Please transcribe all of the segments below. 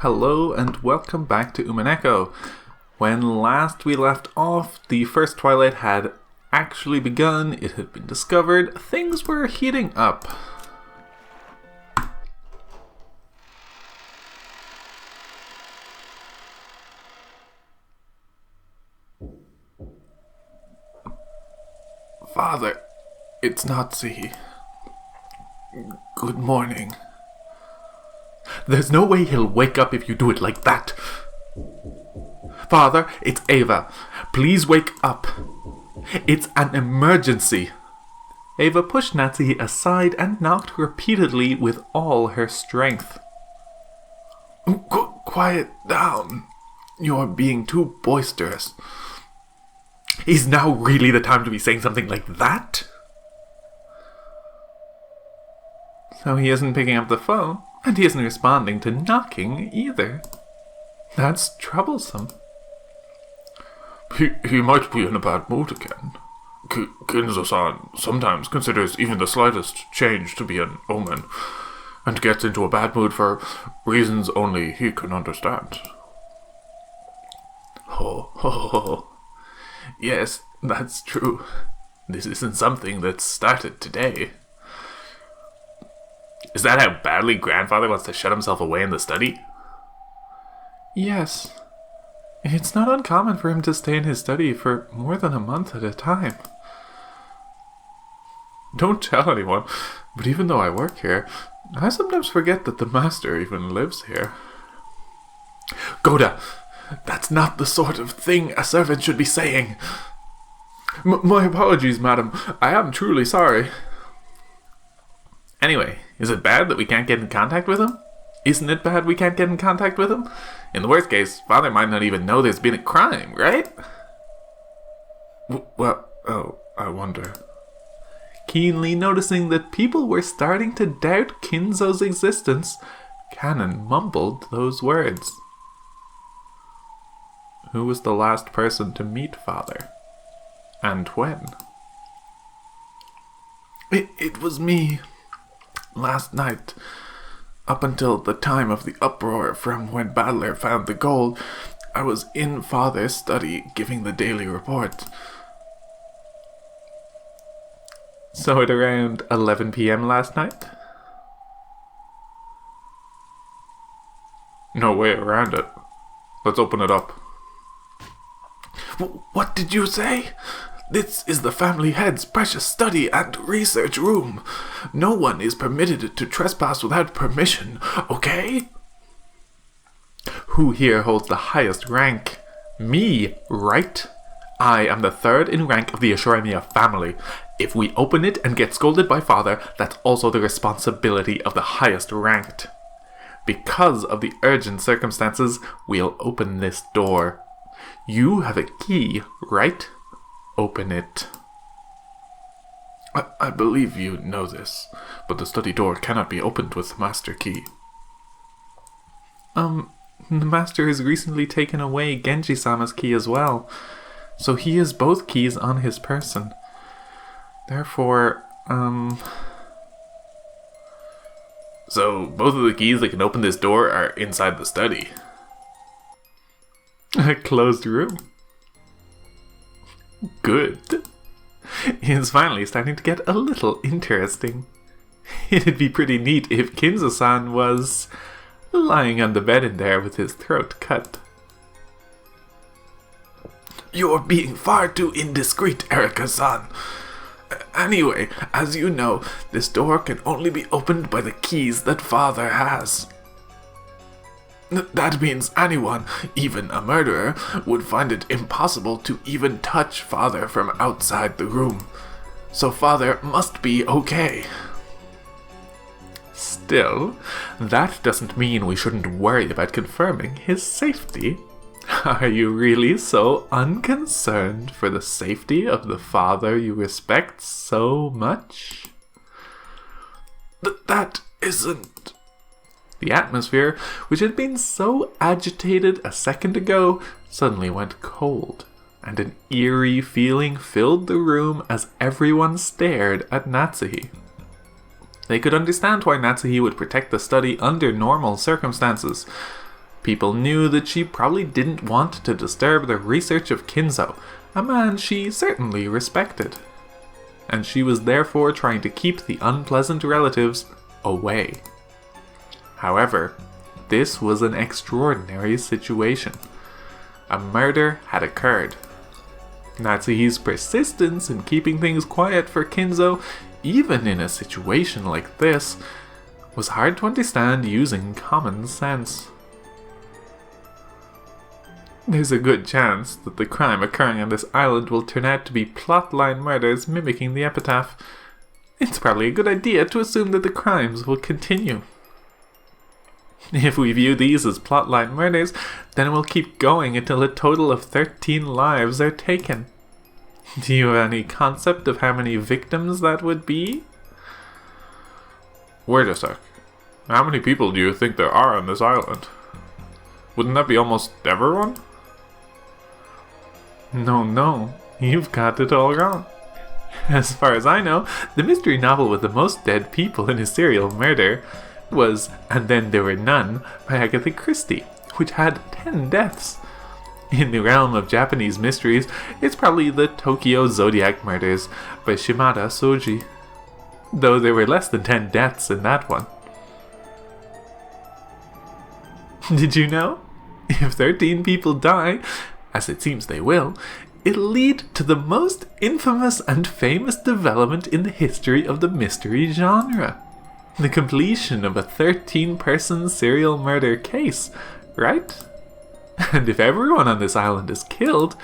Hello and welcome back to Umineko. When last we left off, the first twilight had actually begun, it had been discovered, things were heating up. Father, it's Nazi. Good morning. There's no way he'll wake up if you do it like that. Father, it's Ava. Please wake up. It's an emergency. Ava pushed Nazi aside and knocked repeatedly with all her strength. Quiet down. You're being too boisterous. Is now really the time to be saying something like that? So he isn't picking up the phone, and he isn't responding to knocking either. That's troublesome. He might be in a bad mood again. Kinzo-san sometimes considers even the slightest change to be an omen, and gets into a bad mood for reasons only he can understand. Ho. Yes, that's true. This isn't something that started today. Is that how badly grandfather wants to shut himself away in the study? Yes. It's not uncommon for him to stay in his study for more than a month at a time. Don't tell anyone, but even though I work here, I sometimes forget that the master even lives here. Goda, that's not the sort of thing a servant should be saying. My apologies, madam. I am truly sorry. Anyway, is it bad that we can't get in contact with him? Isn't it bad we can't get in contact with him? In the worst case, father might not even know there's been a crime, right? I wonder. Keenly noticing that people were starting to doubt Kinzo's existence, Cannon mumbled those words. Who was the last person to meet father? And when? It was me. Last night, up until the time of the uproar from when Battler found the gold, I was in father's study giving the daily report. So at around 11 p.m. last night? No way around it. Let's open it up. What did you say? This is the family head's precious study and research room. No one is permitted to trespass without permission, okay? Who here holds the highest rank? Me, right? I am the third in rank of the Ashuramiya family. If we open it and get scolded by father, that's also the responsibility of the highest ranked. Because of the urgent circumstances, we'll open this door. You have a key, right? Open it. I believe you know this, but the study door cannot be opened with master key. The master has recently taken away Genji-sama's key as well, so he has both keys on his person. Therefore, So both of the keys that can open this door are inside the study. A closed room. Good. It's finally starting to get a little interesting. It'd be pretty neat if Kinzo-san was lying on the bed in there with his throat cut. You're being far too indiscreet, Erika-san. Anyway, as you know, this door can only be opened by the keys that father has. That means anyone, even a murderer, would find it impossible to even touch father from outside the room. So father must be okay. Still, that doesn't mean we shouldn't worry about confirming his safety. Are you really so unconcerned for the safety of the father you respect so much? That isn't... The atmosphere, which had been so agitated a second ago, suddenly went cold, and an eerie feeling filled the room as everyone stared at Natsuhi. They could understand why Natsuhi would protect the study under normal circumstances, People knew that she probably didn't want to disturb the research of Kinzo, a man she certainly respected. And she was therefore trying to keep the unpleasant relatives away. However, this was an extraordinary situation. A murder had occurred. Natsuhi's persistence in keeping things quiet for Kinzo, even in a situation like this, was hard to understand using common sense. There's a good chance that the crime occurring on this island will turn out to be plotline murders mimicking the epitaph. It's probably a good idea to assume that the crimes will continue. If we view these as plotline murders, then it will keep going until a total of 13 lives are taken. Do you have any concept of how many victims that would be? Wait a sec. How many people do you think there are on this island? Wouldn't that be almost everyone? No, you've got it all wrong. As far as I know, the mystery novel with the most dead people in a serial murder was And Then There Were None by Agatha Christie, which had 10 deaths. In the realm of Japanese mysteries, it's probably the Tokyo Zodiac Murders by Shimada Soji, though there were less than 10 deaths in that one. Did you know? If 13 people die, as it seems they will, it'll lead to the most infamous and famous development in the history of the mystery genre. The completion of a 13-person serial murder case, right? And if everyone on this island is killed,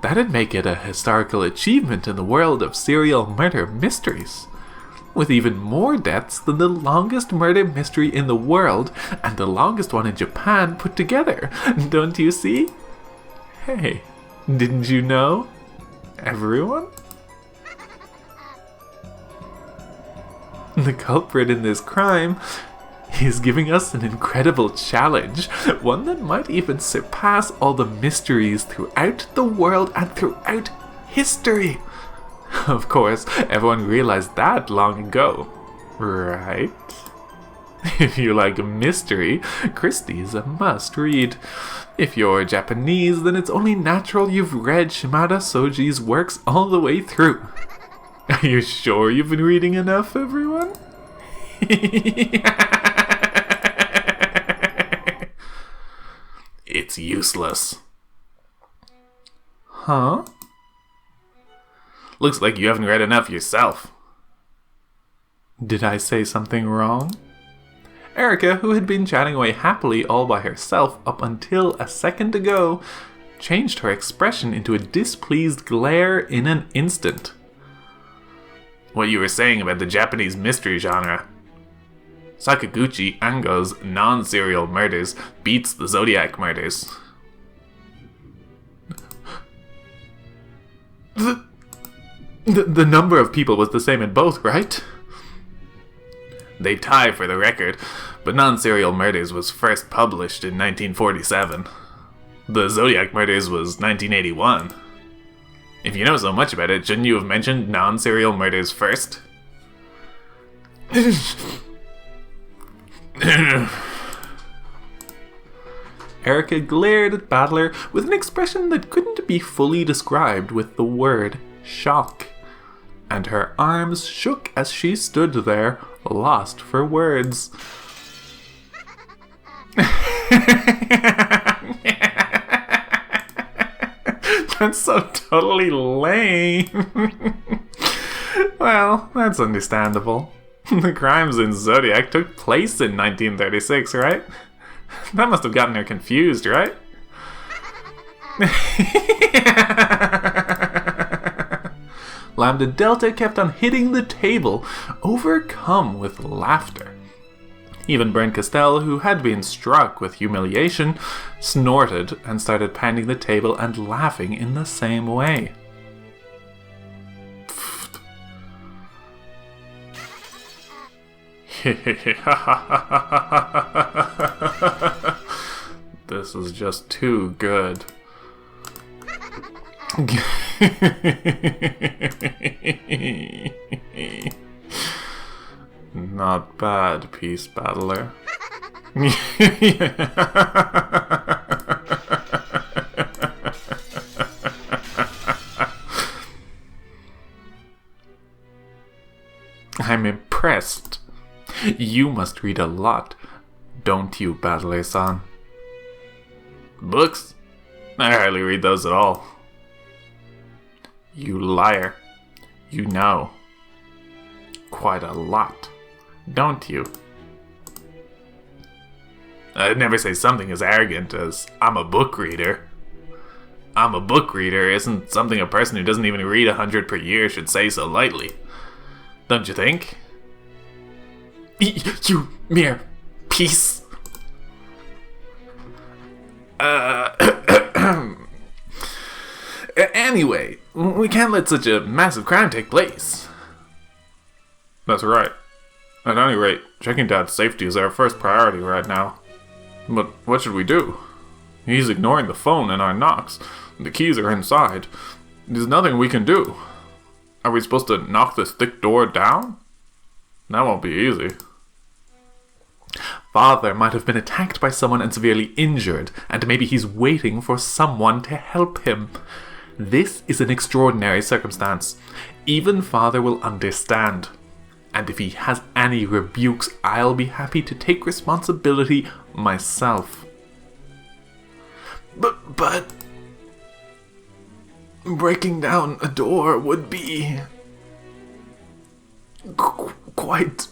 that'd make it a historical achievement in the world of serial murder mysteries, with even more deaths than the longest murder mystery in the world and the longest one in Japan put together. Don't you see? Hey, didn't you know? Everyone? The culprit in this crime is giving us an incredible challenge, one that might even surpass all the mysteries throughout the world and throughout history. Of course, everyone realized that long ago, right? If you like mystery, Christie's a must-read. If you're Japanese, then it's only natural you've read Shimada Soji's works all the way through. Are you sure you've been reading enough, everyone? It's useless. Huh? Looks like you haven't read enough yourself. Did I say something wrong? Erica, who had been chatting away happily all by herself up until a second ago, changed her expression into a displeased glare in an instant. What you were saying about the Japanese mystery genre. Sakaguchi Ango's non-serial murders beats the Zodiac murders. The number of people was the same in both, right? They tie for the record, but Non-Serial Murders was first published in 1947. The Zodiac Murders was 1981. If you know so much about it, shouldn't you have mentioned Non-Serial Murders first? Erica glared at Battler with an expression that couldn't be fully described with the word shock, and her arms shook as she stood there, lost for words. That's so totally lame. Well, that's understandable. The crimes in Zodiac took place in 1936, right? That must have gotten her confused, right? Lambda Delta kept on hitting the table, overcome with laughter. Even Brent Castell, who had been struck with humiliation, snorted and started pounding the table and laughing in the same way. This is just too good. Not bad, Peace Battler. I'm impressed. You must read a lot, don't you, Battler-san? Books? I hardly read those at all. You liar. You know quite a lot, don't you? I'd never say something as arrogant as, I'm a book reader. I'm a book reader isn't something a person who doesn't even read 100 per year should say so lightly. Don't you think? You mere piece. Anyway, we can't let such a massive crime take place. That's right. At any rate, checking Dad's safety is our first priority right now. But what should we do? He's ignoring the phone and our knocks. The keys are inside. There's nothing we can do. Are we supposed to knock this thick door down? That won't be easy. Father might have been attacked by someone and severely injured, and maybe he's waiting for someone to help him. This is an extraordinary circumstance. Even Father will understand. And if he has any rebukes, I'll be happy to take responsibility myself. But breaking down a door would be quite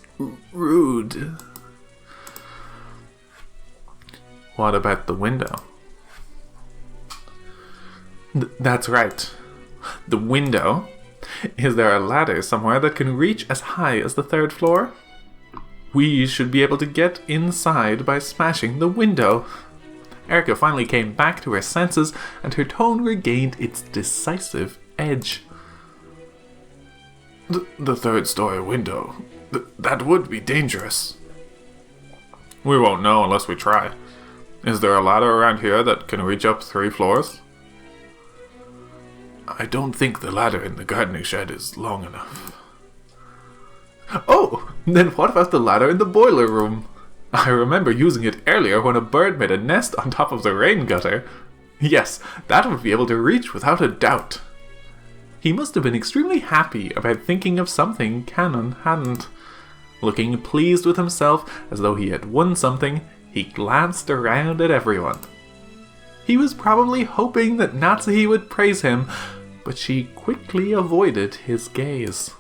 rude. What about the window? That's right. The window. Is there a ladder somewhere that can reach as high as the 3rd floor? We should be able to get inside by smashing the window. Erica finally came back to her senses, and her tone regained its decisive edge. The 3rd story window. That would be dangerous. We won't know unless we try. Is there a ladder around here that can reach up 3 floors? I don't think the ladder in the gardening shed is long enough. Oh, then what about the ladder in the boiler room? I remember using it earlier when a bird made a nest on top of the rain gutter. Yes, that would be able to reach without a doubt. He must have been extremely happy about thinking of something Canon hadn't. Looking pleased with himself as though he had won something, he glanced around at everyone. He was probably hoping that Natsuhi would praise him, but she quickly avoided his gaze.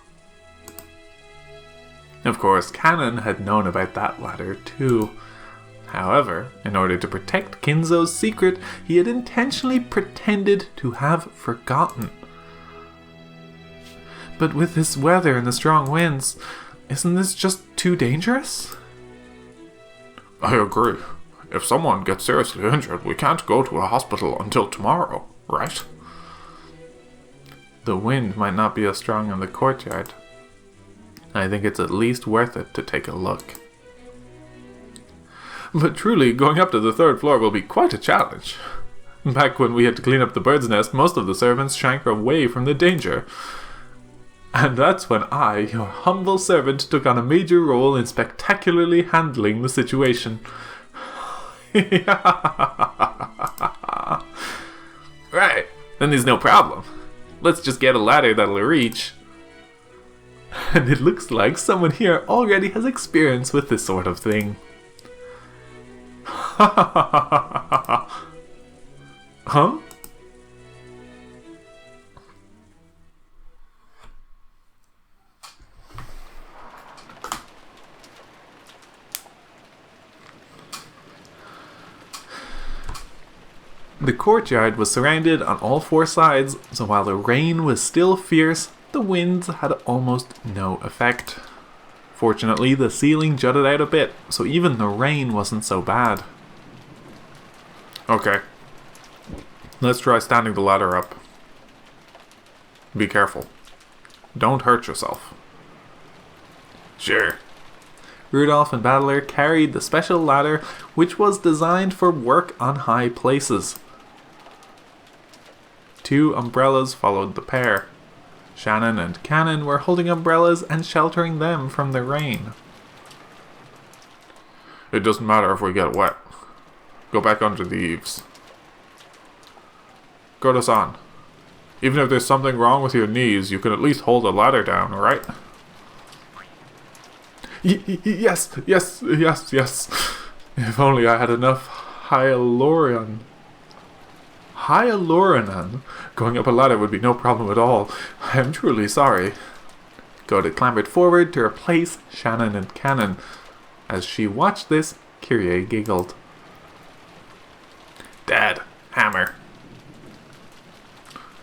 Of course, Canon had known about that ladder too. However, in order to protect Kinzo's secret, he had intentionally pretended to have forgotten. But with this weather and the strong winds, isn't this just too dangerous? I agree. If someone gets seriously injured, we can't go to a hospital until tomorrow, right? The wind might not be as strong in the courtyard. I think it's at least worth it to take a look. But truly, going up to the 3rd floor will be quite a challenge. Back when we had to clean up the bird's nest, most of the servants shrank away from the danger. And that's when I, your humble servant, took on a major role in spectacularly handling the situation. Right, then there's no problem. Let's just get a ladder that'll reach. And it looks like someone here already has experience with this sort of thing. Huh? The courtyard was surrounded on all 4 sides, so while the rain was still fierce, the winds had almost no effect. Fortunately, the ceiling jutted out a bit, so even the rain wasn't so bad. Okay. Let's try standing the ladder up. Be careful. Don't hurt yourself. Sure. Rudolph and Battler carried the special ladder, which was designed for work on high places. 2 umbrellas followed the pair. Shannon and Cannon were holding umbrellas and sheltering them from the rain. It doesn't matter if we get wet. Go back under the eaves. Goto-san, even if there's something wrong with your knees, you can at least hold the ladder down, right? Yes. If only I had enough hyaluronan. Going up a ladder would be no problem at all. I am truly sorry. Goto clambered forward to replace Shannon and Cannon. As she watched this, Kyrie giggled. Dad, hammer.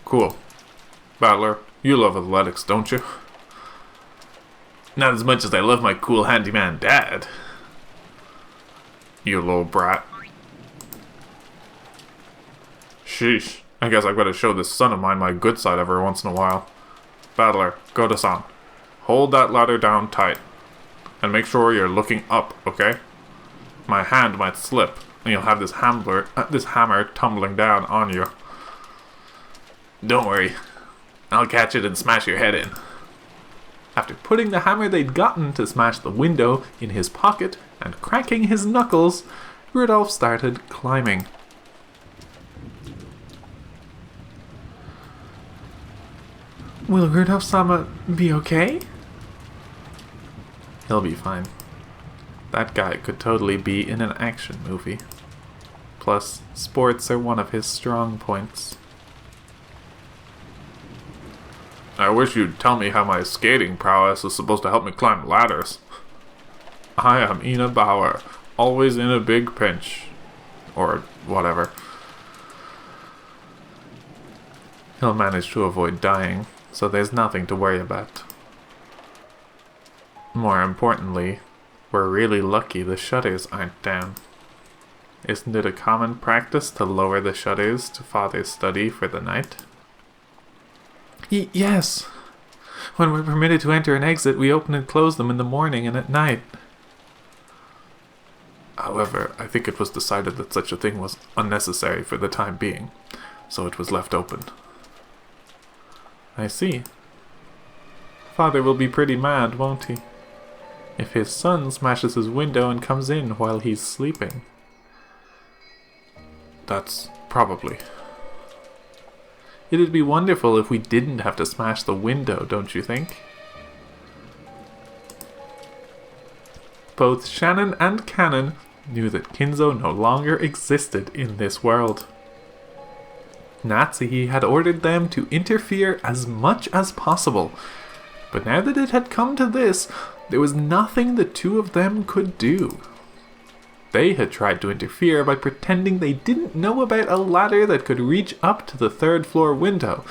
Cool. Battler, you love athletics, don't you? Not as much as I love my cool handyman dad. You little brat. Sheesh. I guess I gotta show this son of mine my good side every once in a while. Battler, Goto-san. Hold that ladder down tight. And make sure you're looking up, okay? My hand might slip, and you'll have this hammer tumbling down on you. Don't worry. I'll catch it and smash your head in. After putting the hammer they'd gotten to smash the window in his pocket and cracking his knuckles, Rudolph started climbing. Will Rudolph-sama be okay? He'll be fine. That guy could totally be in an action movie. Plus, sports are one of his strong points. I wish you'd tell me how my skating prowess is supposed to help me climb ladders. I am Ina Bauer, always in a big pinch. Or whatever. He'll manage to avoid dying, so there's nothing to worry about. More importantly, we're really lucky the shutters aren't down. Isn't it a common practice to lower the shutters to Father's study for the night? Yes. When we're permitted to enter and exit, we open and close them in the morning and at night. However, I think it was decided that such a thing was unnecessary for the time being, so it was left open. I see. Father will be pretty mad, won't he? If his son smashes his window and comes in while he's sleeping. That's probably. It'd be wonderful if we didn't have to smash the window, don't you think? Both Shannon and Cannon knew that Kinzo no longer existed in this world. Natsuhi had ordered them to interfere as much as possible, but now that it had come to this, there was nothing the two of them could do. They had tried to interfere by pretending they didn't know about a ladder that could reach up to the third-floor window,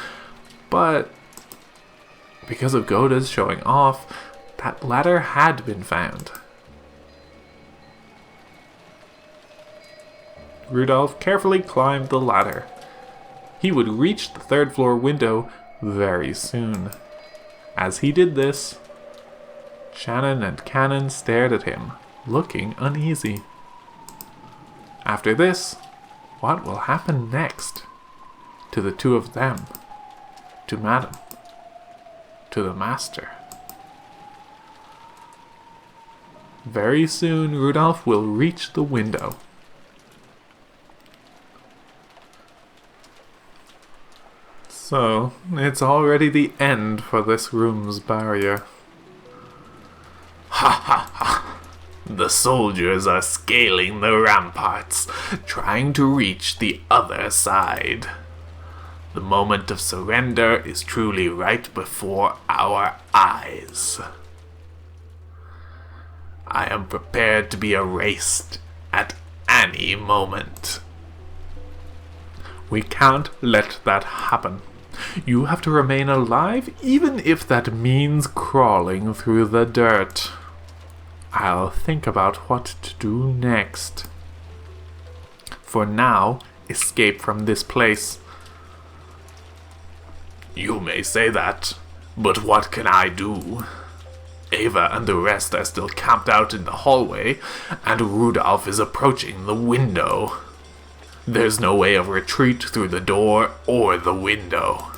but because of Gota's showing off, that ladder had been found. Rudolph carefully climbed the ladder. He would reach the third-floor window very soon. As he did this, Shannon and Cannon stared at him, looking uneasy. After this, what will happen next? To the two of them? To Madam? To the Master? Very soon, Rudolph will reach the window. So, it's already the end for this room's barrier. Ha ha ha! The soldiers are scaling the ramparts, trying to reach the other side. The moment of surrender is truly right before our eyes. I am prepared to be erased at any moment. We can't let that happen. You have to remain alive, even if that means crawling through the dirt. I'll think about what to do next. For now, escape from this place. You may say that, but what can I do? Ava and the rest are still camped out in the hallway, and Rudolph is approaching the window. There's no way of retreat through the door or the window.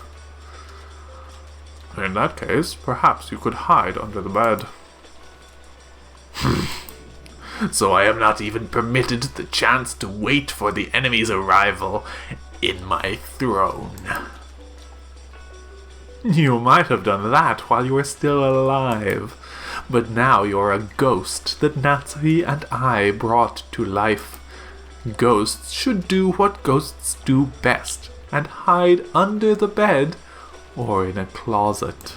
In that case, perhaps you could hide under the bed. so I am not even permitted the chance to wait for the enemy's arrival in my throne. You might have done that while you were still alive, but now you're a ghost that Natsuhi and I brought to life. Ghosts should do what ghosts do best, and hide under the bed or in a closet.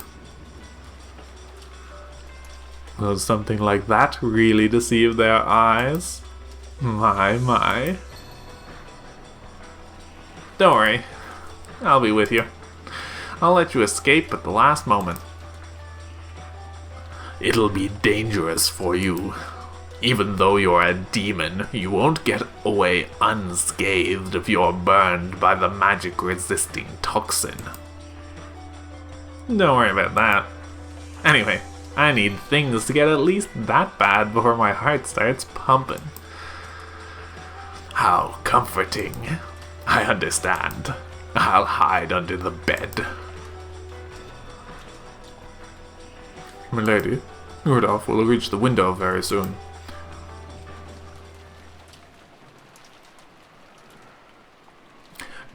Will something like that really deceive their eyes? My. Don't worry, I'll be with you. I'll let you escape at the last moment. It'll be dangerous for you. Even though you're a demon, you won't get away unscathed if you're burned by the magic-resisting toxin. Don't worry about that. Anyway, I need things to get at least that bad before my heart starts pumping. How comforting. I understand. I'll hide under the bed. Milady, Rudolph will reach the window very soon.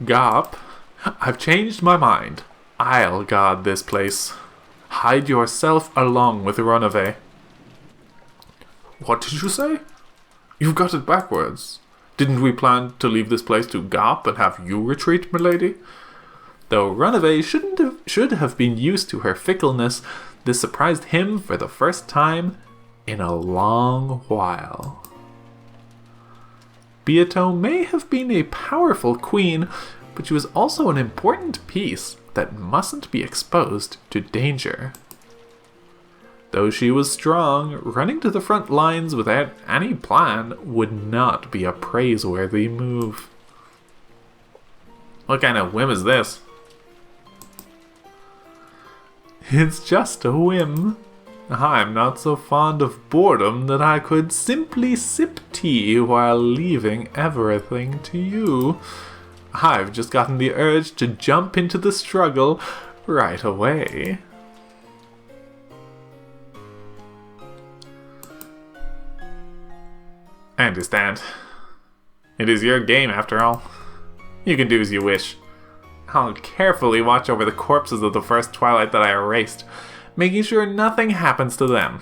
Garp, I've changed my mind. I'll guard this place. Hide yourself along with Runaway. What did you say? You've got it backwards. Didn't we plan to leave this place to Garp and have you retreat, milady? Though Runaway should have been used to her fickleness, this surprised him for the first time in a long while. Beato may have been a powerful queen, but she was also an important piece that mustn't be exposed to danger. Though she was strong, running to the front lines without any plan would not be a praiseworthy move. What kind of whim is this? It's just a whim. I'm not so fond of boredom that I could simply sip tea while leaving everything to you. I've just gotten the urge to jump into the struggle right away. I understand. It is your game after all. You can do as you wish. I'll carefully watch over the corpses of the first Twilight that I erased, making sure nothing happens to them.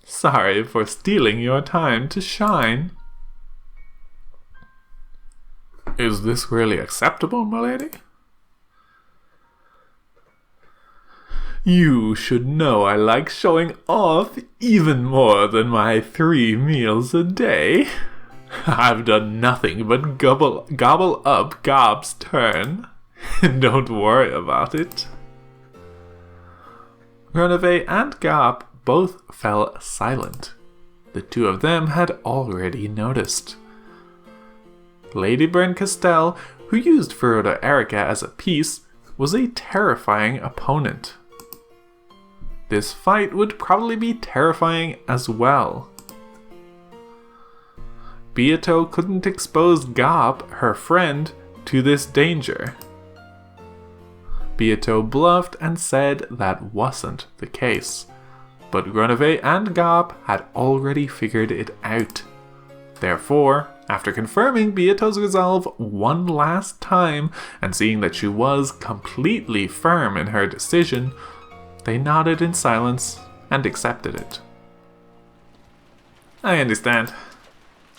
Sorry for stealing your time to shine. Is this really acceptable, milady? You should know I like showing off even more than my 3 meals a day. I've done nothing but gobble up Gob's turn. Don't worry about it. Runaway and Gob both fell silent. The two of them had already noticed. Lady Bryn Castell, who used Feruda Erica as a piece, was a terrifying opponent. This fight would probably be terrifying as well. Beato couldn't expose Gob, her friend, to this danger. Beato bluffed and said that wasn't the case, but Runaway and Gob had already figured it out. Therefore, after confirming Beato's resolve one last time and seeing that she was completely firm in her decision, they nodded in silence and accepted it. I understand.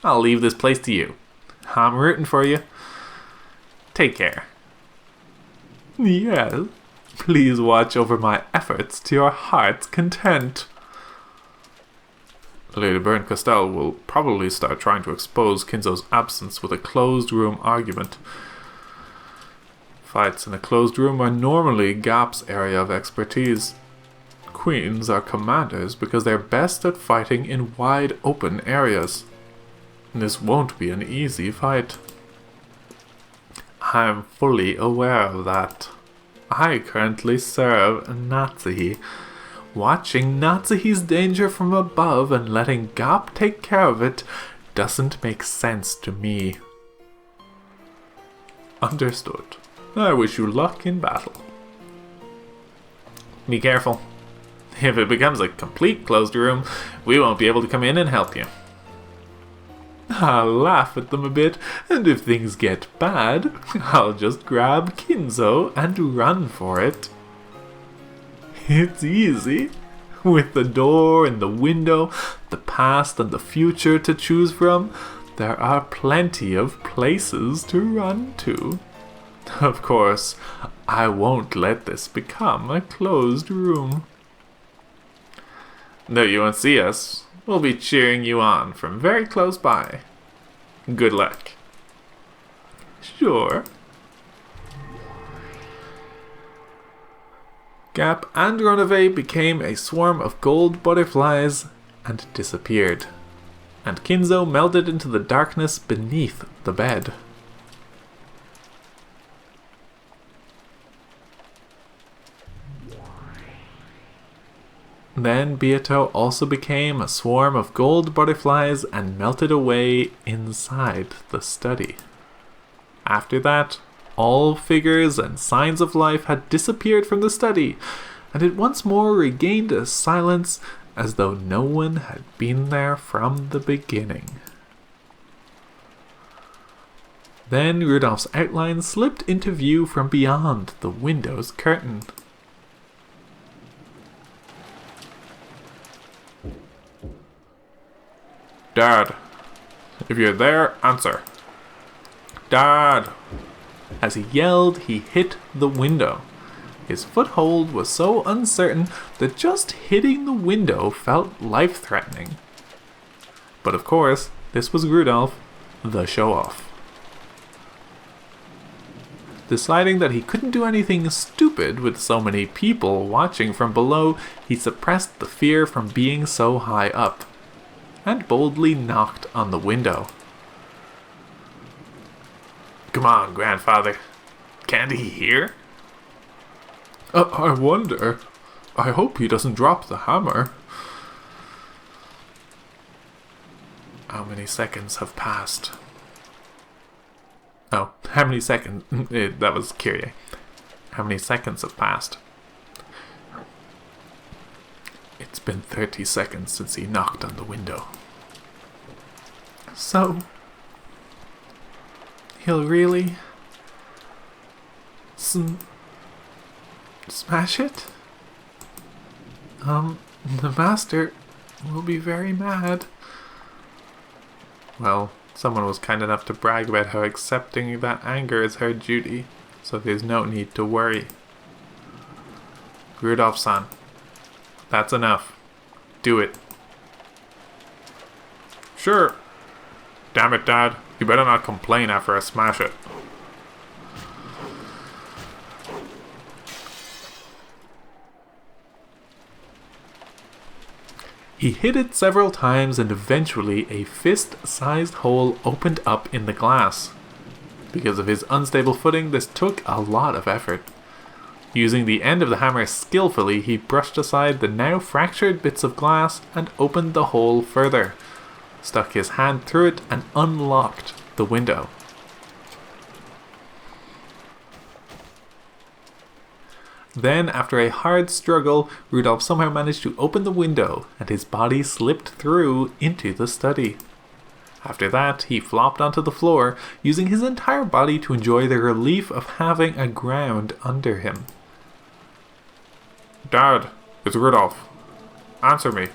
I'll leave this place to you. I'm rooting for you. Take care. Yes, please watch over my efforts to your heart's content. Lady Bryn Castell will probably start trying to expose Kinzo's absence with a closed-room argument. Fights in a closed room are normally Gap's area of expertise. Queens are commanders because they're best at fighting in wide open areas. This won't be an easy fight. I'm fully aware of that. I currently serve Natsuhi. Watching Natsuhi's danger from above and letting Gap take care of it doesn't make sense to me. Understood. I wish you luck in battle. Be careful. If it becomes a complete closed room, we won't be able to come in and help you. I'll laugh at them a bit, and if things get bad, I'll just grab Kinzo and run for it. It's easy. With the door and the window, the past and the future to choose from, there are plenty of places to run to. Of course, I won't let this become a closed room. Though you won't see us, we'll be cheering you on from very close by. Good luck. Sure. Gap and Runaway became a swarm of gold butterflies and disappeared, and Kinzo melted into the darkness beneath the bed. Then Beato also became a swarm of gold butterflies and melted away inside the study. After that, all figures and signs of life had disappeared from the study, and it once more regained a silence as though no one had been there from the beginning. Then Rudolph's outline slipped into view from beyond the window's curtain. Dad, if you're there, answer. Dad! As he yelled, he hit the window. His foothold was so uncertain that just hitting the window felt life-threatening. But of course, this was Rudolph, the show-off. Deciding that he couldn't do anything stupid with so many people watching from below, he suppressed the fear from being so high up, and boldly knocked on the window. Come on, grandfather. Can't he hear? I wonder. I hope he doesn't drop the hammer. How many seconds have passed? Oh, how many seconds? That was Kyrie. How many seconds have passed? It's been 30 seconds since he knocked on the window. So, he'll really smash it? The master will be very mad. Well, someone was kind enough to brag about how accepting that anger is her duty, so there's no need to worry. Rudolph-san, that's enough. Do it. Sure. Damn it, Dad. You better not complain after I smash it. He hit it several times and eventually a fist-sized hole opened up in the glass. Because of his unstable footing, this took a lot of effort. Using the end of the hammer skillfully, he brushed aside the now fractured bits of glass and opened the hole further, stuck his hand through it and unlocked the window. Then, after a hard struggle, Rudolph somehow managed to open the window, and his body slipped through into the study. After that, he flopped onto the floor, using his entire body to enjoy the relief of having a ground under him. Dad, it's Rudolph. Answer me.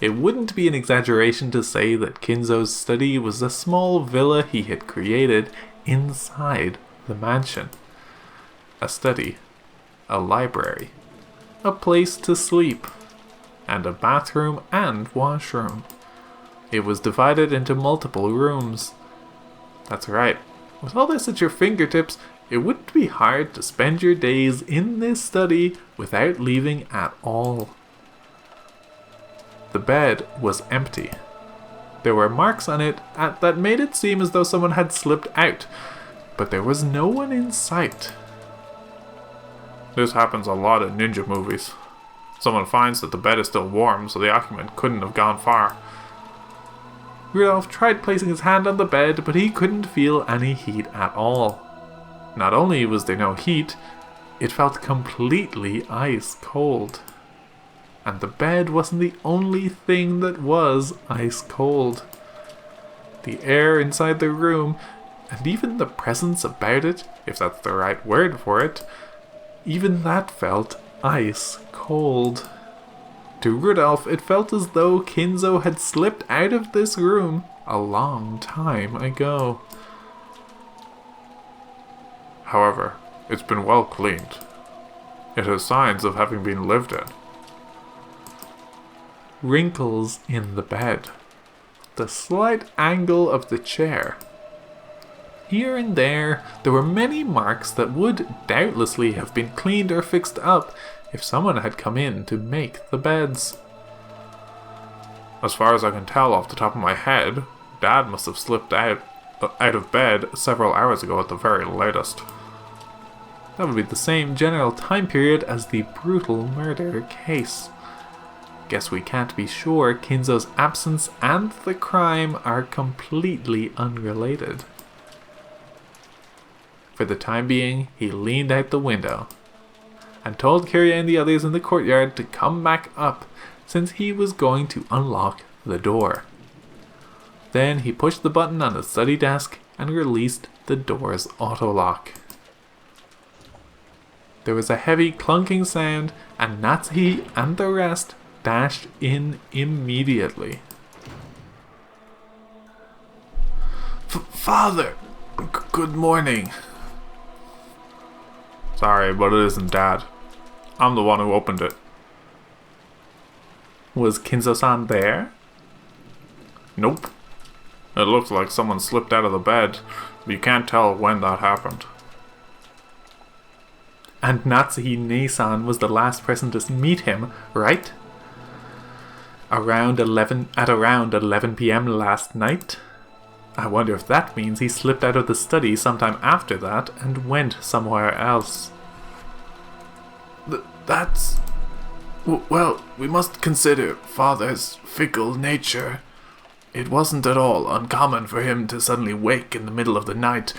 It wouldn't be an exaggeration to say that Kinzo's study was a small villa he had created inside the mansion. A study, a library, a place to sleep, and a bathroom and washroom. It was divided into multiple rooms. That's right, with all this at your fingertips, it wouldn't be hard to spend your days in this study without leaving at all. The bed was empty. There were marks on it that made it seem as though someone had slipped out, but there was no one in sight. This happens a lot in ninja movies. Someone finds that the bed is still warm, so the occupant couldn't have gone far. Rudolph tried placing his hand on the bed, but he couldn't feel any heat at all. Not only was there no heat, it felt completely ice cold. And the bed wasn't the only thing that was ice cold. The air inside the room, and even the presence about it, if that's the right word for it, even that felt ice cold. To Rudolph, it felt as though Kinzo had slipped out of this room a long time ago. However, it's been well cleaned. It has signs of having been lived in. Wrinkles in the bed. The slight angle of the chair. Here and there were many marks that would doubtlessly have been cleaned or fixed up if someone had come in to make the beds. As far as I can tell off the top of my head, Dad must have slipped out of bed several hours ago at the very latest. That would be the same general time period as the brutal murder case. Guess we can't be sure Kinzo's absence and the crime are completely unrelated. For the time being, he leaned out the window and told Kiria and the others in the courtyard to come back up since he was going to unlock the door. Then he pushed the button on the study desk and released the door's auto-lock. There was a heavy clunking sound and Natsuhi and the rest dashed in immediately. Father! Good morning. Sorry, but it isn't Dad. I'm the one who opened it. Was Kinzo-san there? Nope. It looks like someone slipped out of the bed, but you can't tell when that happened. And Natsuhi Nei-san was the last person to meet him, right? At around 11 p.m. last night? I wonder if that means he slipped out of the study sometime after that and went somewhere else. Well, we must consider Father's fickle nature. It wasn't at all uncommon for him to suddenly wake in the middle of the night,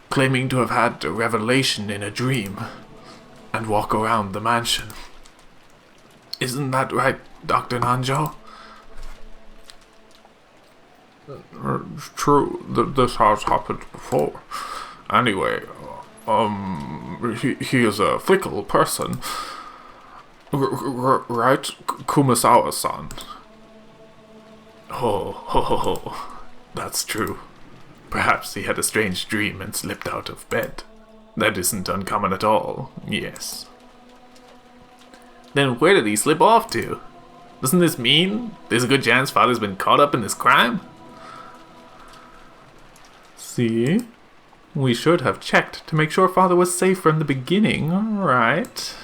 claiming to have had a revelation in a dream, and walk around the mansion. Isn't that right, Dr. Nanjo? True, this has happened before. Anyway, he is a fickle person. Right, Kumasawa-san? Oh, that's true. Perhaps he had a strange dream and slipped out of bed. That isn't uncommon at all, yes. Then where did he slip off to? Doesn't this mean there's a good chance Father's been caught up in this crime? See? We should have checked to make sure Father was safe from the beginning, right?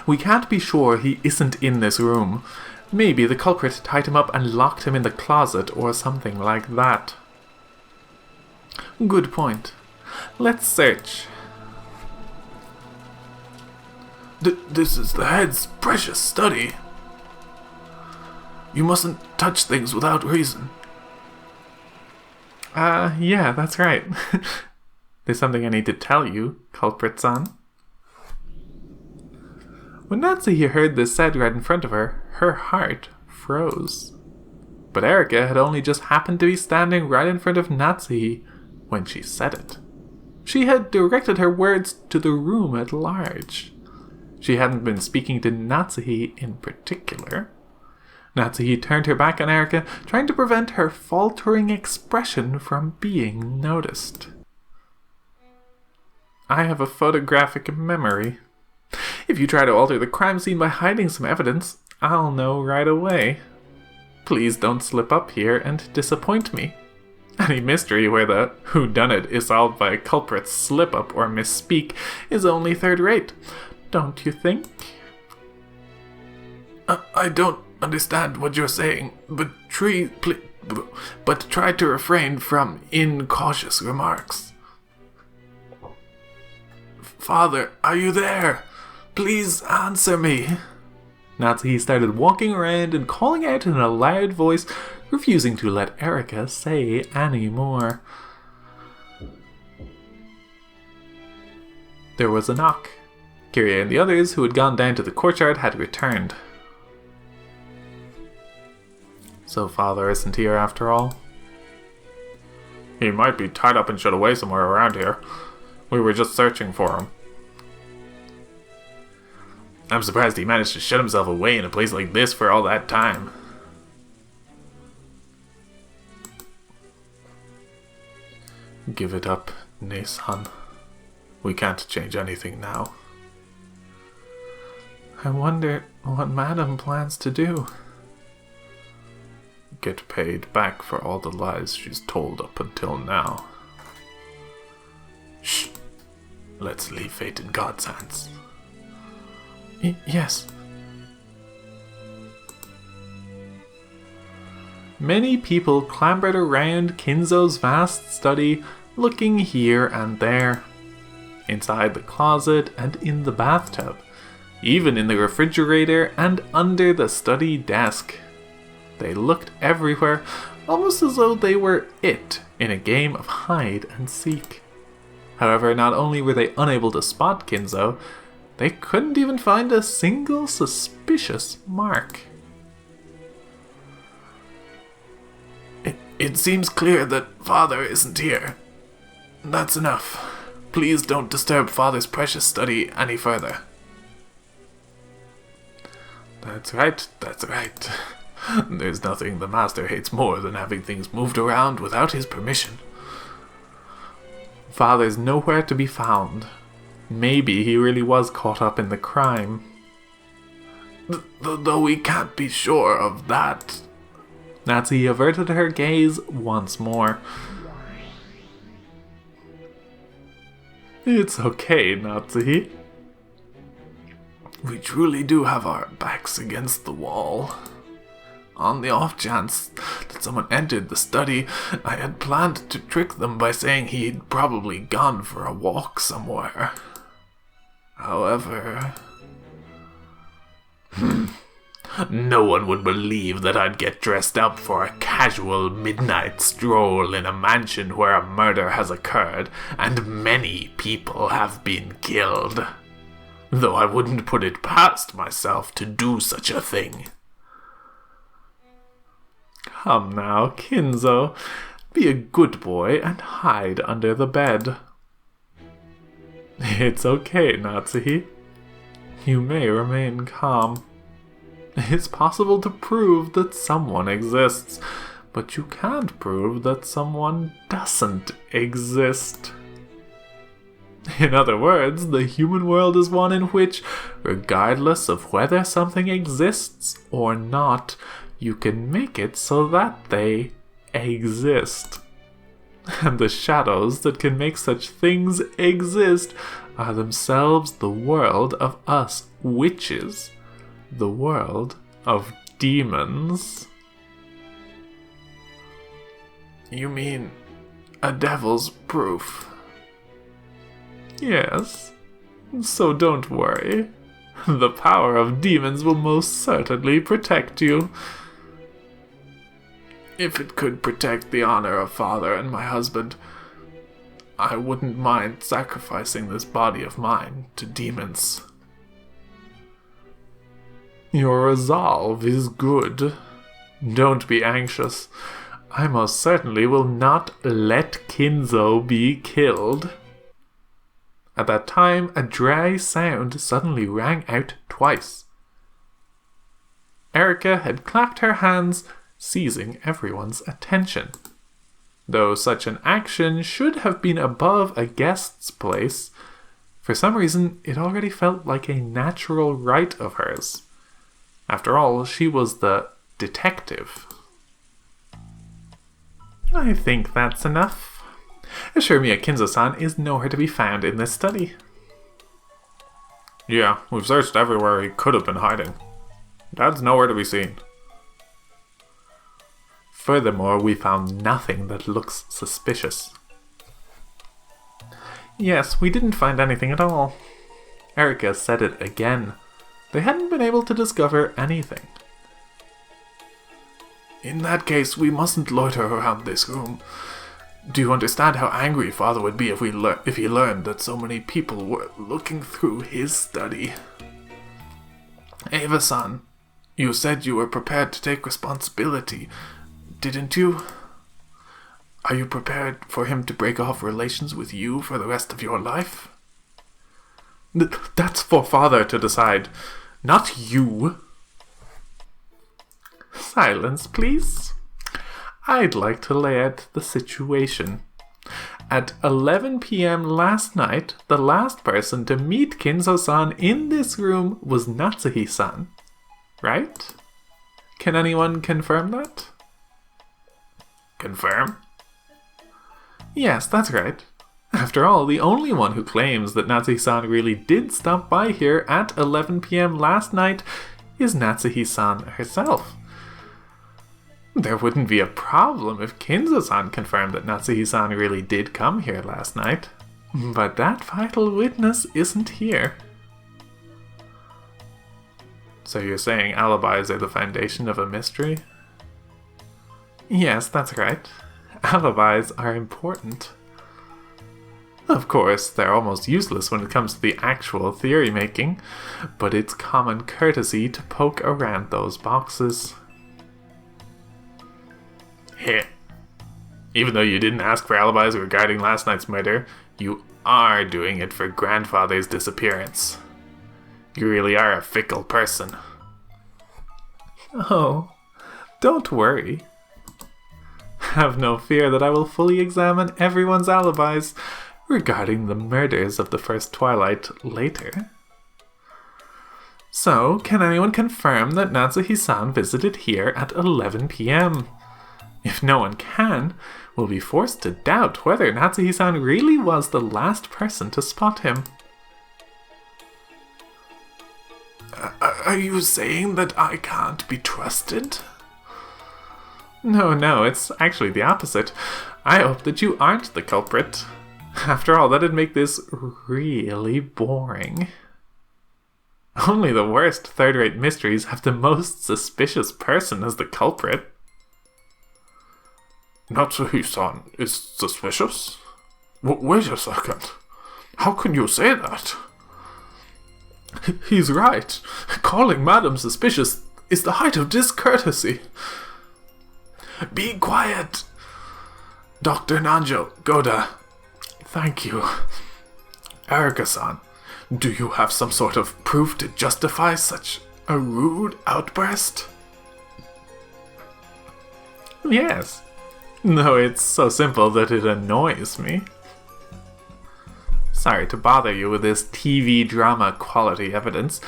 We can't be sure he isn't in this room. Maybe the culprit tied him up and locked him in the closet or something like that. Good point. Let's search. This is the head's precious study. You mustn't touch things without reason. Yeah, that's right. There's something I need to tell you, culprit-san. When Natsuhi heard this said right in front of her, her heart froze. But Erika had only just happened to be standing right in front of Natsuhi when she said it. She had directed her words to the room at large. She hadn't been speaking to Natsuhi in particular. Natsuhi turned her back on Erika, trying to prevent her faltering expression from being noticed. I have a photographic memory. If you try to alter the crime scene by hiding some evidence, I'll know right away. Please don't slip up here and disappoint me. Any mystery where the whodunit is solved by a culprit's slip-up or misspeak is only third-rate, don't you think? I don't understand what you're saying, but try to refrain from incautious remarks. Father, are you there? Please answer me. Natsuhi started walking around and calling out in a loud voice, refusing to let Erika say any more. There was a knock, Kiria and the others who had gone down to the courtyard had returned. So father isn't here after all? He might be tied up and shut away somewhere around here. We were just searching for him. I'm surprised he managed to shut himself away in a place like this for all that time. Give it up, Ne-san. We can't change anything now. I wonder what Madam plans to do. Get paid back for all the lies she's told up until now. Shh! Let's leave fate in God's hands. Yes. Many people clambered around Kinzo's vast study, looking here and there. Inside the closet and in the bathtub. Even in the refrigerator and under the study desk. They looked everywhere, almost as though they were it in a game of hide and seek. However, not only were they unable to spot Kinzo, they couldn't even find a single suspicious mark. It seems clear that Father isn't here. That's enough. Please don't disturb Father's precious study any further. That's right, that's right. There's nothing the Master hates more than having things moved around without his permission. Father's nowhere to be found. Maybe he really was caught up in the crime. Though we can't be sure of that. Natsuhi averted her gaze once more. It's okay, Natsuhi. We truly do have our backs against the wall. On the off chance that someone entered the study, I had planned to trick them by saying he'd probably gone for a walk somewhere. However... No one would believe that I'd get dressed up for a casual midnight stroll in a mansion where a murder has occurred and many people have been killed. Though I wouldn't put it past myself to do such a thing. Come now, Kinzo. Be a good boy and hide under the bed. It's okay, Natsuhi. You may remain calm. It's possible to prove that someone exists, but you can't prove that someone doesn't exist. In other words, the human world is one in which, regardless of whether something exists or not, you can make it so that they exist. And the shadows that can make such things exist are themselves the world of us witches. The world of demons. You mean a devil's proof? Yes. So don't worry. The power of demons will most certainly protect you. If it could protect the honor of Father and my husband, I wouldn't mind sacrificing this body of mine to demons. Your resolve is good. Don't be anxious. I most certainly will not let Kinzo be killed. At that time, a dry sound suddenly rang out twice. Erica had clapped her hands, seizing everyone's attention. Though such an action should have been above a guest's place, for some reason it already felt like a natural right of hers. After all, she was the detective. I think that's enough. Assure me Kinzo-san is nowhere to be found in this study. Yeah, we've searched everywhere he could have been hiding. Dad's nowhere to be seen. Furthermore, we found nothing that looks suspicious. Yes, we didn't find anything at all. Erica said it again. They hadn't been able to discover anything. In that case, we mustn't loiter around this room. Do you understand how angry Father would be if he learned that so many people were looking through his study? Eva-san, you said you were prepared to take responsibility, didn't you? Are you prepared for him to break off relations with you for the rest of your life? That's for Father to decide, not you. Silence, please. I'd like to lay out the situation. At 11 p.m. last night, the last person to meet Kinzo-san in this room was Natsuhi-san. Right? Can anyone confirm that? Confirm? Yes, that's right. After all, the only one who claims that Natsuhi-san really did stop by here at 11 p.m. last night is Natsuhi-san herself. There wouldn't be a problem if Kinzo-san confirmed that Natsuhi-san really did come here last night. But that vital witness isn't here. So you're saying alibis are the foundation of a mystery? Yes, that's right. Alibis are important. Of course, they're almost useless when it comes to the actual theory making, but it's common courtesy to poke around those boxes. Heh. Even though you didn't ask for alibis regarding last night's murder, you are doing it for grandfather's disappearance. You really are a fickle person. Oh, don't worry. Have no fear that I will fully examine everyone's alibis regarding the murders of the first Twilight later. So, can anyone confirm that Natsuhi-san visited here at 11 p.m.? If no one can, we'll be forced to doubt whether Natsuhi-san really was the last person to spot him. Are you saying that I can't be trusted? No, it's actually the opposite. I hope that you aren't the culprit. After all, that'd make this really boring. Only the worst third-rate mysteries have the most suspicious person as the culprit. Natsuhi-san is suspicious? Wait a second. How can you say that? He's right. Calling Madam suspicious is the height of discourtesy. Be quiet! Dr. Nanjo, Goda. Thank you. Erika-san, do you have some sort of proof to justify such a rude outburst? Yes. No, it's so simple that it annoys me. Sorry to bother you with this TV drama quality evidence,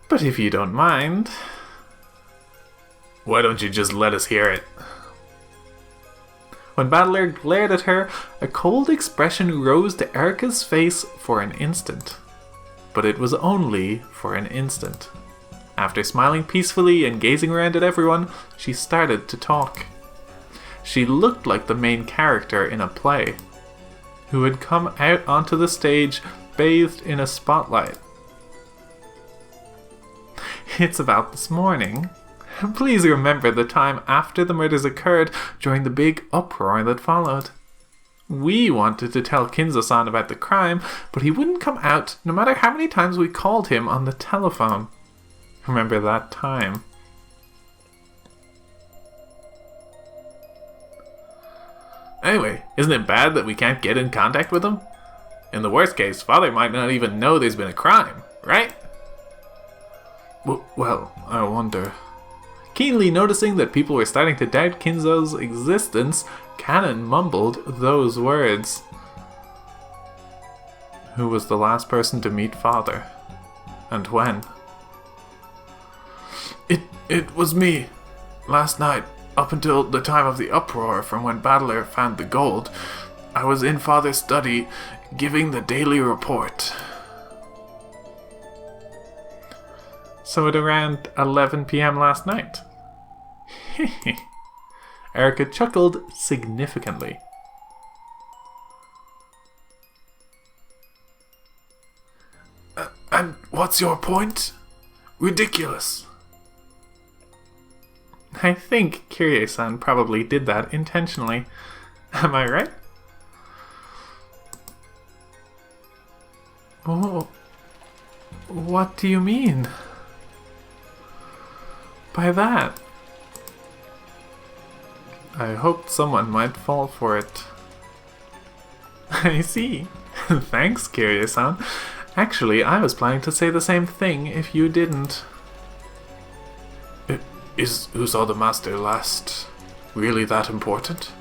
but if you don't mind... Why don't you just let us hear it? When Battler glared at her, a cold expression rose to Erika's face for an instant. But it was only for an instant. After smiling peacefully and gazing around at everyone, she started to talk. She looked like the main character in a play, who had come out onto the stage bathed in a spotlight. It's about this morning. Please remember the time after the murders occurred during the big uproar that followed. We wanted to tell Kinzo-san about the crime, but he wouldn't come out no matter how many times we called him on the telephone. Remember that time? Anyway, isn't it bad that we can't get in contact with him? In the worst case, Father might not even know there's been a crime, right? Well, I wonder. Keenly noticing that people were starting to doubt Kinzo's existence, Cannon mumbled those words. Who was the last person to meet Father? And when? It was me. Last night, up until the time of the uproar from when Battler found the gold, I was in Father's study giving the daily report. So at around 11 p.m. last night. Erika chuckled significantly. And what's your point? Ridiculous. I think Kirie-san probably did that intentionally. Am I right? Oh, what do you mean by that? I hoped someone might fall for it. I see. Thanks, Kiryu-san. Actually, I was planning to say the same thing if you didn't. Is who saw the master last really that important?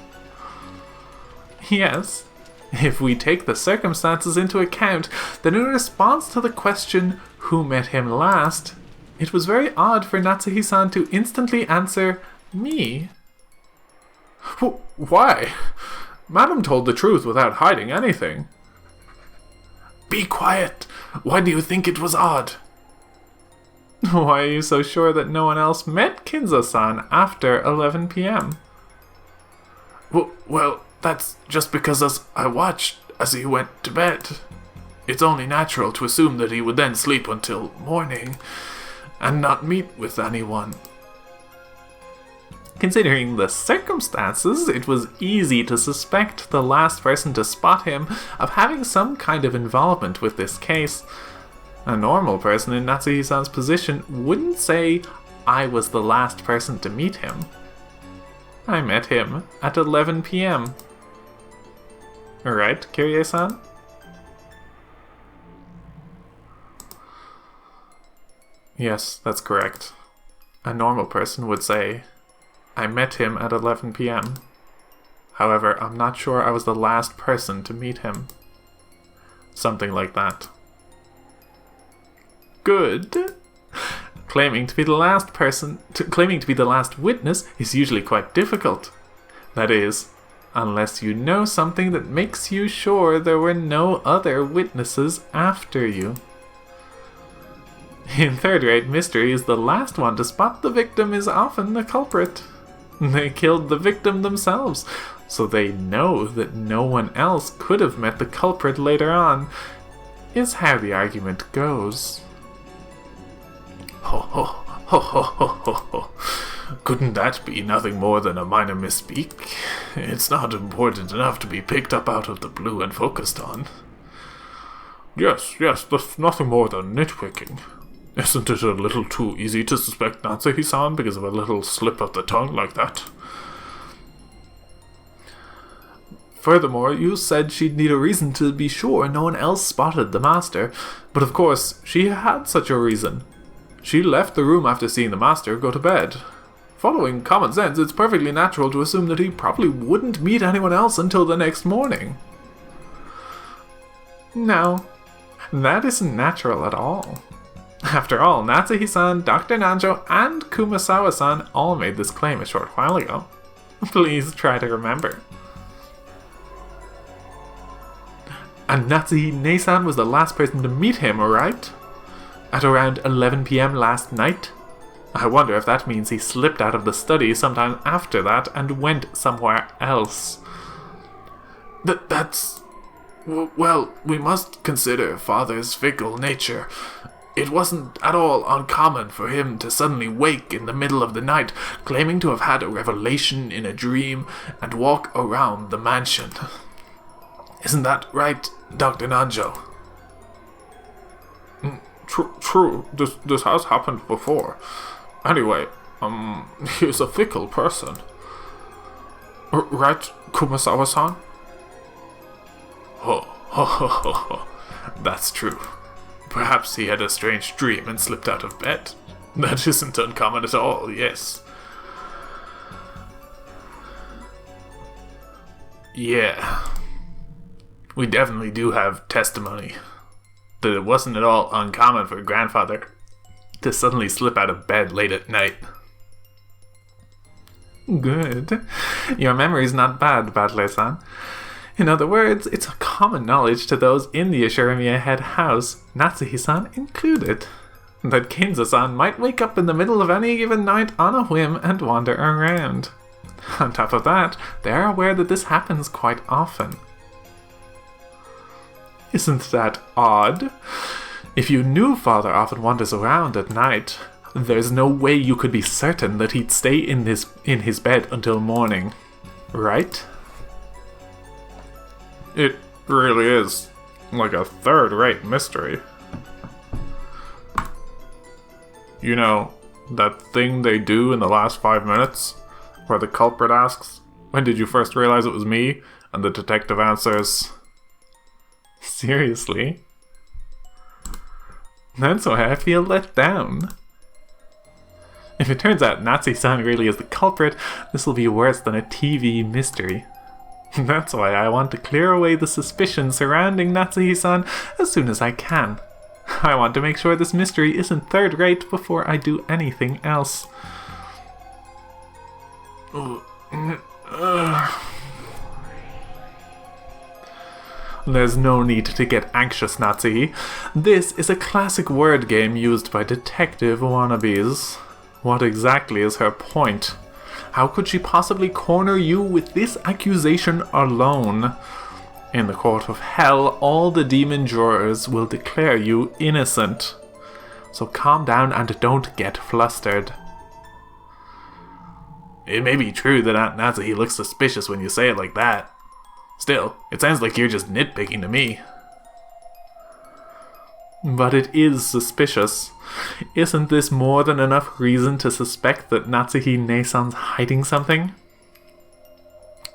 Yes. If we take the circumstances into account, then in response to the question, who met him last, it was very odd for Natsuhi-san to instantly answer, me. Why? Madam told the truth without hiding anything. Be quiet! Why do you think it was odd? Why are you so sure that no one else met Kinzo-san after 11 p.m.? Well, that's just because I watched as he went to bed. It's only natural to assume that he would then sleep until morning and not meet with anyone. Considering the circumstances, it was easy to suspect the last person to spot him of having some kind of involvement with this case. A normal person in Natsuhi-san's position wouldn't say, I was the last person to meet him. I met him at 11 p.m. Right, Kiryu-san? Yes, that's correct. A normal person would say, I met him at 11 p.m. However, I'm not sure I was the last person to meet him. Something like that. Good. Claiming to be the last witness is usually quite difficult. That is, unless you know something that makes you sure there were no other witnesses after you. In third-rate mysteries, the last one to spot the victim is often the culprit. They killed the victim themselves, so they know that no one else could have met the culprit later on, is how the argument goes. Ho ho ho ho ho ho ho. Couldn't that be nothing more than a minor misspeak? It's not important enough to be picked up out of the blue and focused on. Yes, that's nothing more than nitpicking. Isn't it a little too easy to suspect Natsuhi-san because of a little slip of the tongue like that? Furthermore, you said she'd need a reason to be sure no one else spotted the master, but of course, she had such a reason. She left the room after seeing the master go to bed. Following common sense, it's perfectly natural to assume that he probably wouldn't meet anyone else until the next morning. No, that isn't natural at all. After all, Natsuhi-san, Dr. Nanjo, and Kumasawa-san all made this claim a short while ago. Please try to remember. And Natsuhi-ne-san was the last person to meet him, right? At around 11 p.m. last night? I wonder if that means he slipped out of the study sometime after that and went somewhere else. That's... Well, we must consider Father's fickle nature. It wasn't at all uncommon for him to suddenly wake in the middle of the night, claiming to have had a revelation in a dream, and walk around the mansion. Isn't that right, Dr. Nanjo? True. This has happened before. Anyway, he's a fickle person. Right, Kumasawa-san? Ho. That's true. Perhaps he had a strange dream and slipped out of bed. That isn't uncommon at all, yes. Yeah. We definitely do have testimony that it wasn't at all uncommon for grandfather to suddenly slip out of bed late at night. Good. Your memory's not bad, Batley-san. In other words, it's a common knowledge to those in the Ashuramiya head house, Natsuhi-san included, that Kinzo-san might wake up in the middle of any given night on a whim and wander around. On top of that, they are aware that this happens quite often. Isn't that odd? If you knew Father often wanders around at night, there's no way you could be certain that he'd stay in his bed until morning, right? It really is Like a third-rate mystery. You know, that thing they do in the last 5 minutes, where the culprit asks, "When did you first realize it was me?" And the detective answers, "Seriously? That's why I feel let down." If it turns out Natsu-san really is the culprit, this will be worse than a TV mystery. That's why I want to clear away the suspicion surrounding Natsuhi-san as soon as I can. I want to make sure this mystery isn't third-rate before I do anything else. There's no need to get anxious, Natsuhi. This is a classic word game used by detective wannabes. What exactly is her point? How could she possibly corner you with this accusation alone? In the court of hell, all the demon jurors will declare you innocent. So calm down and don't get flustered. It may be true that Aunt Natsuhi looks suspicious when you say it like that. Still, it sounds like you're just nitpicking to me. But it is suspicious. Isn't this more than enough reason to suspect that Natsuhi Nei-san's hiding something?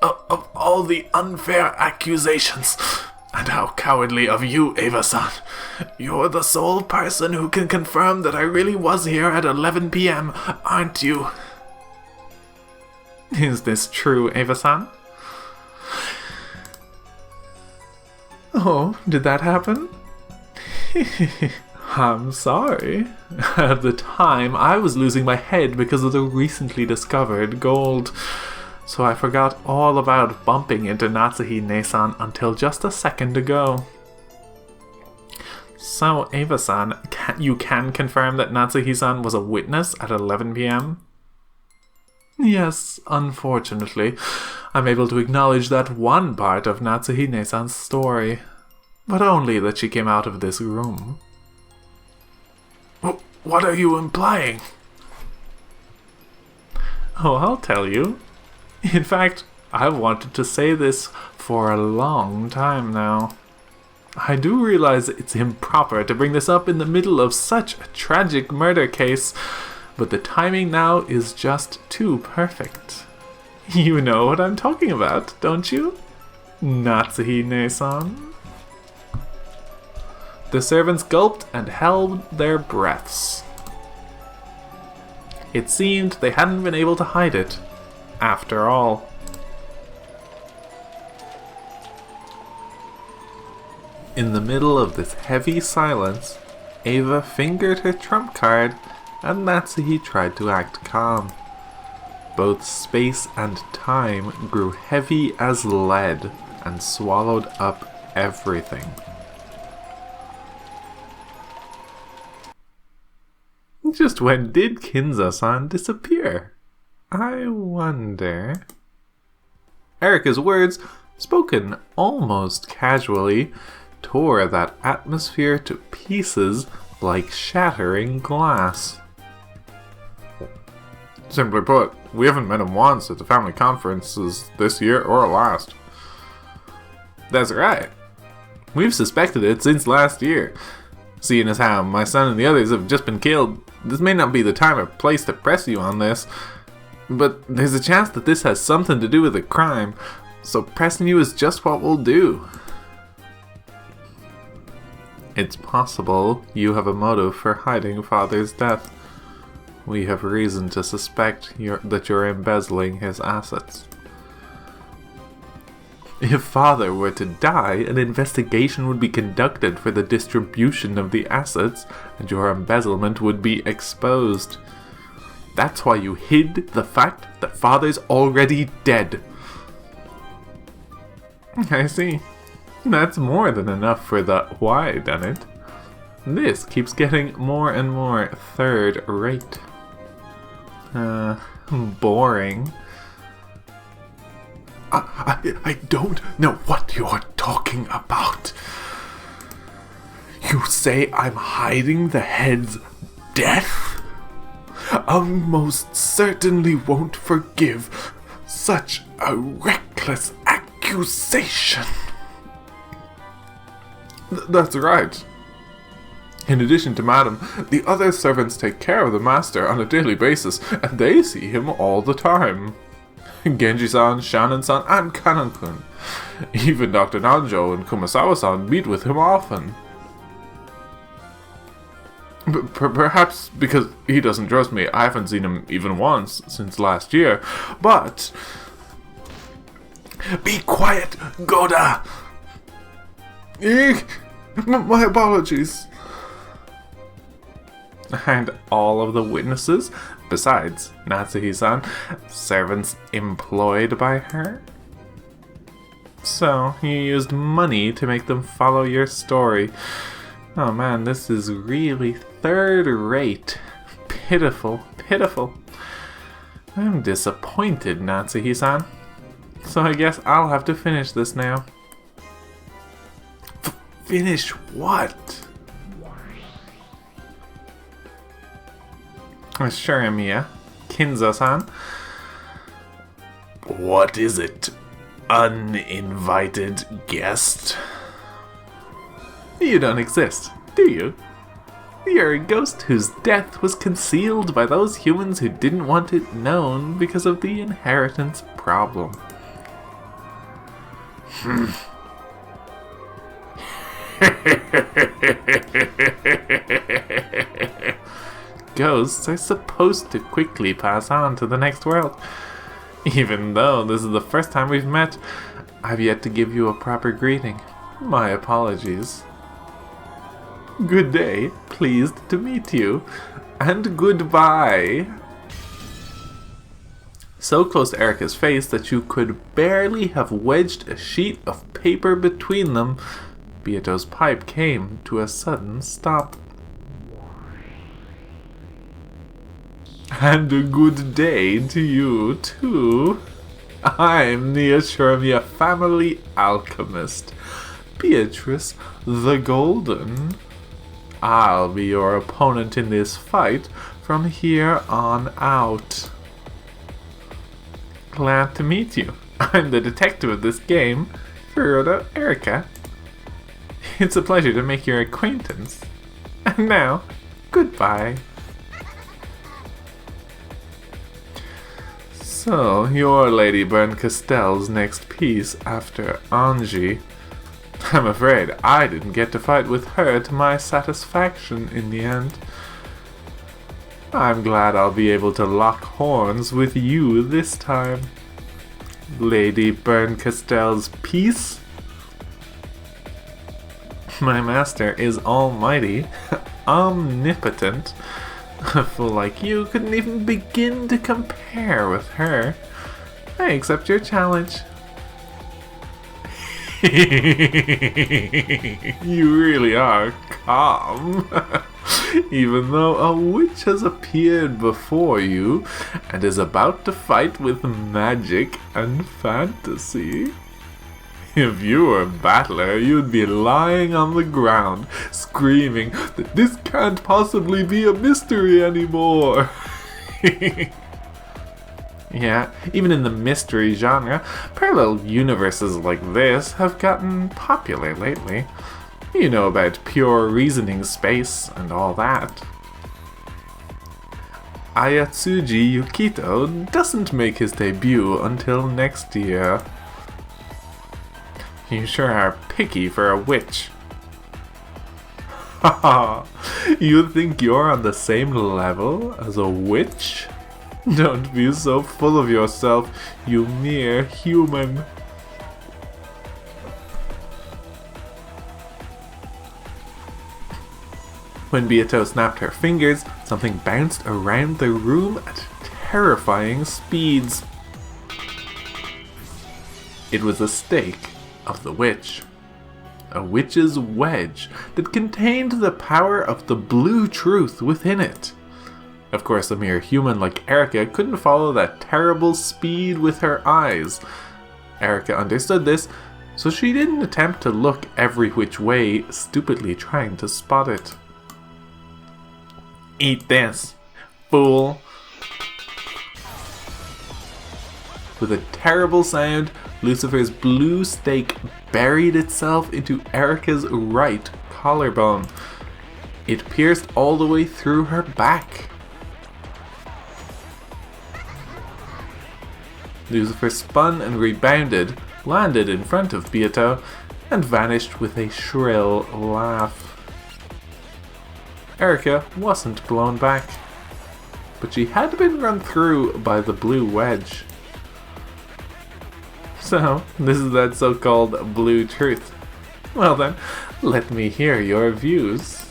Of all the unfair accusations, and how cowardly of you, Eva-san. You're the sole person who can confirm that I really was here at 11 p.m., aren't you? Is this true, Eva-san? Oh, did that happen? I'm sorry. At the time, I was losing my head because of the recently discovered gold. So I forgot all about bumping into Natsuhi Nei-san until just a second ago. So, Eva-san, you can confirm that Natsuhi-san was a witness at 11 p.m.? Yes, unfortunately. I'm able to acknowledge that one part of Natsuhi Nei-san's story. But only that she came out of this room. What are you implying? Oh, I'll tell you. In fact, I've wanted to say this for a long time now. I do realize it's improper to bring this up in the middle of such a tragic murder case, but the timing now is just too perfect. You know what I'm talking about, don't you? Natsuhi Nei-san. The servants gulped and held their breaths. It seemed they hadn't been able to hide it, after all. In the middle of this heavy silence, Eva fingered her trump card and Natsuhi tried to act calm. Both space and time grew heavy as lead and swallowed up everything. Just when did Kinzo-san disappear? I wonder... Erika's words, spoken almost casually, tore that atmosphere to pieces like shattering glass. Simply put, we haven't met him once at the family conferences this year or last. That's right. We've suspected it since last year. Seeing as how my son and the others have just been killed, this may not be the time or place to press you on this, but there's a chance that this has something to do with a crime, so pressing you is just what we'll do. It's possible you have a motive for hiding Father's death. We have reason to suspect that you're embezzling his assets. If Father were to die, an investigation would be conducted for the distribution of the assets, and your embezzlement would be exposed. That's why you hid the fact that Father's already dead. I see. That's more than enough for the why done it. This keeps getting more and more third rate. Boring. I don't know what you're talking about. You say I'm hiding the head's death? I most certainly won't forgive such a reckless accusation. That's right. In addition to Madam, the other servants take care of the master on a daily basis, and they see him all the time. Genji-san, Shannon-san, and Kanan-kun. Even Dr. Nanjo and Kumasawa-san meet with him often. Perhaps because he doesn't trust me, I haven't seen him even once since last year, but... Be quiet, Goda! My apologies. And all of the witnesses, besides Natsuhi-san, servants employed by her? So, you used money to make them follow your story. Oh man, this is really third-rate. Pitiful, pitiful. I'm disappointed, Natsuhi-san. So I guess I'll have to finish this now. Finish what? Sure, Amiya. Kinzo-san. What is it, uninvited guest? You don't exist, do you? You're a ghost whose death was concealed by those humans who didn't want it known because of the inheritance problem. Ghosts are supposed to quickly pass on to the next world. Even though this is the first time we've met, I've yet to give you a proper greeting. My apologies. Good day, pleased to meet you, and goodbye. So close to Erika's face that you could barely have wedged a sheet of paper between them, Beato's pipe came to a sudden stop. And a good day to you, too. I'm the Ashurmia family alchemist, Beatrice the Golden. I'll be your opponent in this fight from here on out. Glad to meet you. I'm the detective of this game, Furuta Erika. It's a pleasure to make your acquaintance. And now, goodbye. So, you're Lady Berncastell's next piece after Angie. I'm afraid I didn't get to fight with her to my satisfaction in the end. I'm glad I'll be able to lock horns with you this time. Lady Berncastell's piece? My master is almighty, omnipotent. A fool like you couldn't even begin to compare with her. I accept your challenge. You really are calm. Even though a witch has appeared before you and is about to fight with magic and fantasy. If you were a battler, you'd be lying on the ground, screaming that this can't possibly be a mystery anymore. Yeah, even in the mystery genre, parallel universes like this have gotten popular lately. You know about pure reasoning space and all that. Ayatsuji Yukito doesn't make his debut until next year. You sure are picky for a witch. Haha, you think you're on the same level as a witch? Don't be so full of yourself, you mere human. When Beato snapped her fingers, something bounced around the room at terrifying speeds. It was a stake of the witch. A witch's wedge that contained the power of the blue truth within it. Of course, a mere human like Erika couldn't follow that terrible speed with her eyes. Erika understood this, so she didn't attempt to look every which way, stupidly trying to spot it. Eat this, fool. With a terrible sound, Lucifer's blue stake buried itself into Erica's right collarbone. It pierced all the way through her back. Lucifer spun and rebounded, landed in front of Beato, and vanished with a shrill laugh. Erica wasn't blown back, but she had been run through by the blue wedge. So, this is that so-called blue truth. Well then, let me hear your views.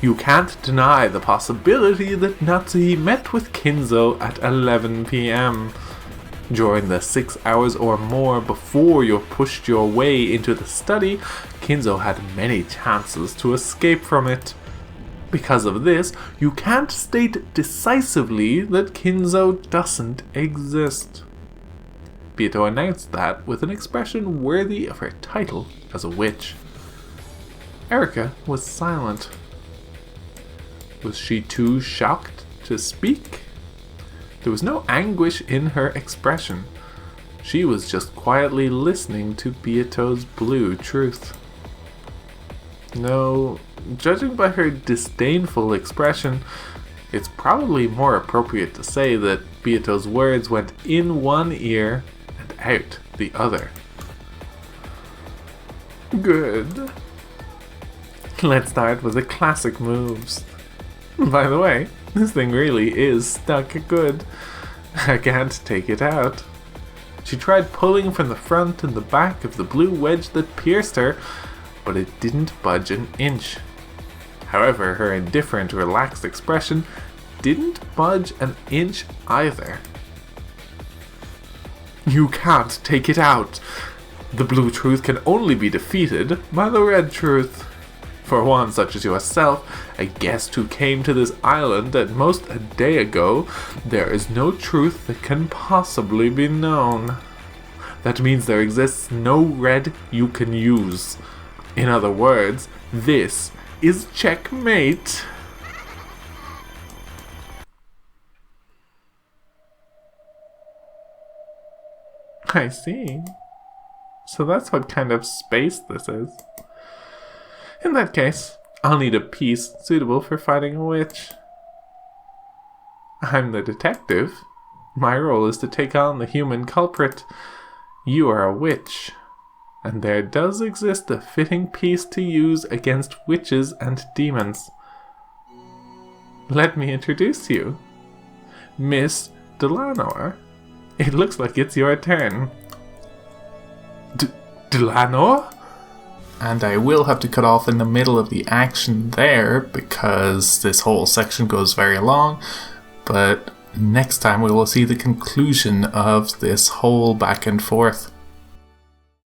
You can't deny the possibility that Natsuhi met with Kinzo at 11 p.m. During the 6 hours or more before you pushed your way into the study, Kinzo had many chances to escape from it. Because of this, you can't state decisively that Kinzo doesn't exist. Beato announced that with an expression worthy of her title as a witch. Erica was silent. Was she too shocked to speak? There was no anguish in her expression. She was just quietly listening to Beato's blue truth. No, judging by her disdainful expression, it's probably more appropriate to say that Beato's words went in one ear and out the other. Good. Let's start with the classic moves. By the way, this thing really is stuck good. I can't take it out. She tried pulling from the front and the back of the blue wedge that pierced her, but it didn't budge an inch. However, her indifferent, relaxed expression didn't budge an inch either. You can't take it out. The blue truth can only be defeated by the red truth. For one such as yourself, a guest who came to this island at most a day ago, there is no truth that can possibly be known. That means there exists no red you can use. In other words, this is checkmate. I see. So that's what kind of space this is. In that case, I'll need a piece suitable for fighting a witch. I'm the detective. My role is to take on the human culprit. You are a witch, and there does exist a fitting piece to use against witches and demons. Let me introduce you. Miss Delanor. It looks like it's your turn. Delanor? And I will have to cut off in the middle of the action there because this whole section goes very long, but next time we will see the conclusion of this whole back and forth.